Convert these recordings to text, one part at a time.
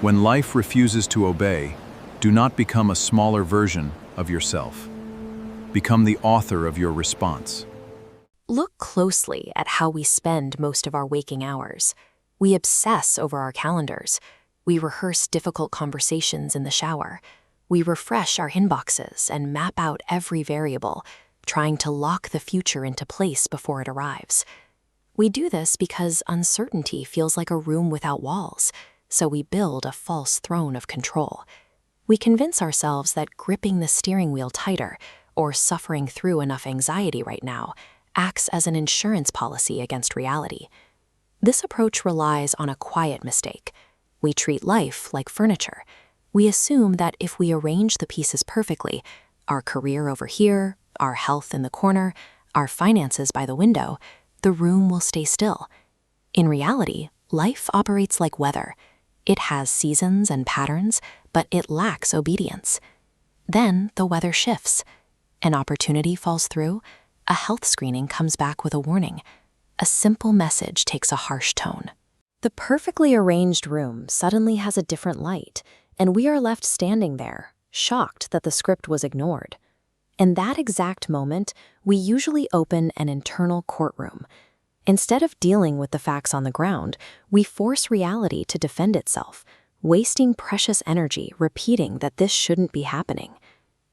When life refuses to obey, do not become a smaller version of yourself. Become the author of your response. Look closely at how we spend most of our waking hours. We obsess over our calendars. We rehearse difficult conversations in the shower. We refresh our inboxes and map out every variable, trying to lock the future into place before it arrives. We do this because uncertainty feels like a room without walls, so we build a false throne of control. We convince ourselves that gripping the steering wheel tighter or suffering through enough anxiety right now acts as an insurance policy against reality. This approach relies on a quiet mistake. We treat life like furniture. We assume that if we arrange the pieces perfectly, our career over here, our health in the corner, our finances by the window, the room will stay still. In reality, life operates like weather. It has seasons and patterns, but it lacks obedience. Then the weather shifts. An opportunity falls through. A health screening comes back with a warning. A simple message takes a harsh tone. The perfectly arranged room suddenly has a different light, and we are left standing there, shocked that the script was ignored. In that exact moment, we usually open an internal courtroom. Instead of dealing with the facts on the ground, we force reality to defend itself, wasting precious energy repeating that this shouldn't be happening.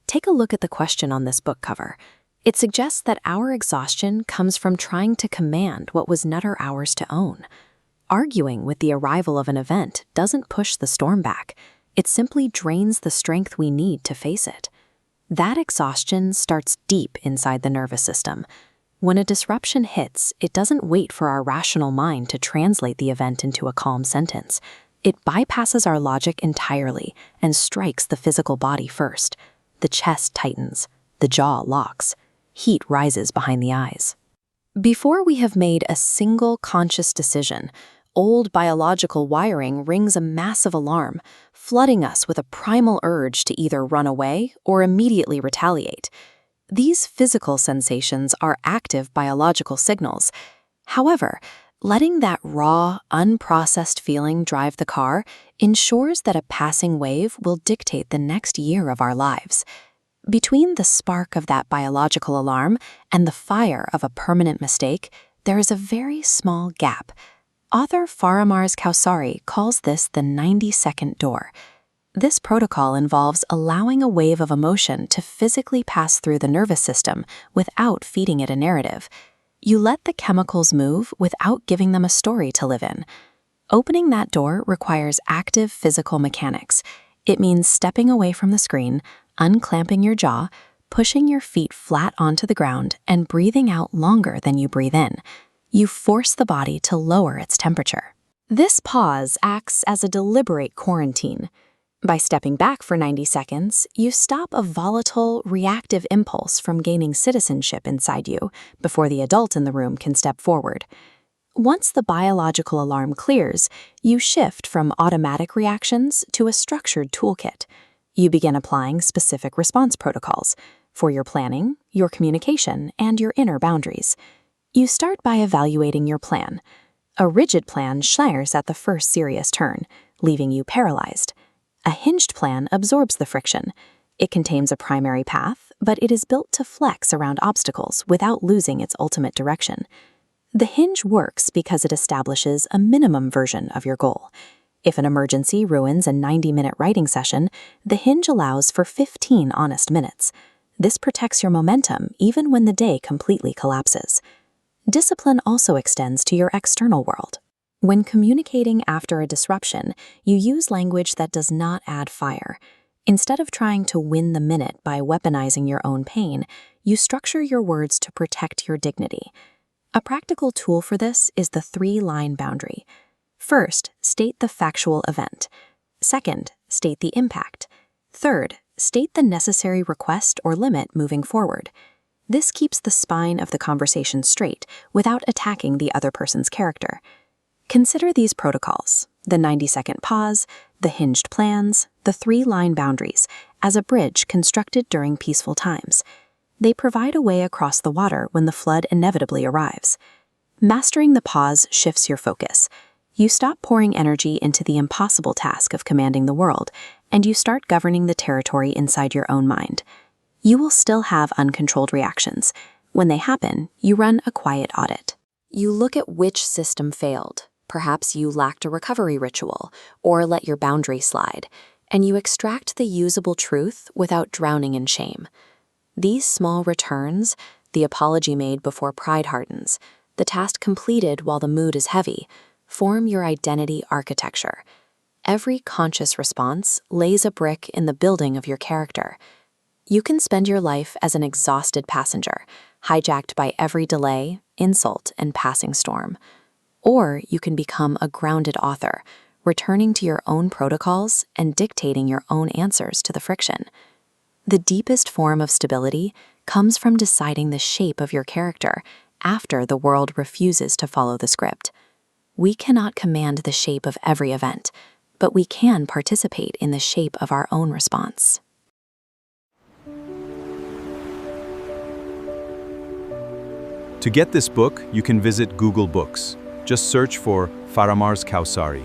Take a look at the question on this book cover. It suggests that our exhaustion comes from trying to command what was never ours to own. Arguing with the arrival of an event doesn't push the storm back. It simply drains the strength we need to face it. That exhaustion starts deep inside the nervous system. When a disruption hits, it doesn't wait for our rational mind to translate the event into a calm sentence. It bypasses our logic entirely and strikes the physical body first. The chest tightens, the jaw locks, heat rises behind the eyes. Before we have made a single conscious decision, old biological wiring rings a massive alarm, flooding us with a primal urge to either run away or immediately retaliate. These physical sensations are active biological signals. However, letting that raw, unprocessed feeling drive the car ensures that a passing wave will dictate the next year of our lives. Between the spark of that biological alarm and the fire of a permanent mistake, there is a very small gap. Author Faramarz Kowsari calls this the 90-second door. This protocol involves allowing a wave of emotion to physically pass through the nervous system without feeding it a narrative. You let the chemicals move without giving them a story to live in. Opening that door requires active physical mechanics. It means stepping away from the screen, unclamping your jaw, pushing your feet flat onto the ground, and breathing out longer than you breathe in. You force the body to lower its temperature. This pause acts as a deliberate quarantine. By stepping back for 90 seconds, you stop a volatile, reactive impulse from gaining citizenship inside you before the adult in the room can step forward. Once the biological alarm clears, you shift from automatic reactions to a structured toolkit. You begin applying specific response protocols for your planning, your communication, and your inner boundaries. You start by evaluating your plan. A rigid plan shatters at the first serious turn, leaving you paralyzed. A hinged plan absorbs the friction. It contains a primary path, but it is built to flex around obstacles without losing its ultimate direction. The hinge works because it establishes a minimum version of your goal. If an emergency ruins a 90-minute writing session, the hinge allows for 15 honest minutes. This protects your momentum even when the day completely collapses. Discipline also extends to your external world. When communicating after a disruption, you use language that does not add fire. Instead of trying to win the minute by weaponizing your own pain, you structure your words to protect your dignity. A practical tool for this is the 3-line boundary. First, state the factual event. Second, state the impact. Third, state the necessary request or limit moving forward. This keeps the spine of the conversation straight without attacking the other person's character. Consider these protocols, the 90-second pause, the hinged plans, the 3-line boundaries, as a bridge constructed during peaceful times. They provide a way across the water when the flood inevitably arrives. Mastering the pause shifts your focus. You stop pouring energy into the impossible task of commanding the world, and you start governing the territory inside your own mind. You will still have uncontrolled reactions. When they happen, you run a quiet audit. You look at which system failed. Perhaps you lacked a recovery ritual, or let your boundary slide, and you extract the usable truth without drowning in shame. These small returns, the apology made before pride hardens, the task completed while the mood is heavy, form your identity architecture. Every conscious response lays a brick in the building of your character. You can spend your life as an exhausted passenger, hijacked by every delay, insult, and passing storm. Or you can become a grounded author, returning to your own protocols and dictating your own answers to the friction. The deepest form of stability comes from deciding the shape of your character after the world refuses to follow the script. We cannot command the shape of every event, but we can participate in the shape of our own response. To get this book, you can visit Google Books. Just search for Faramarz Kowsari.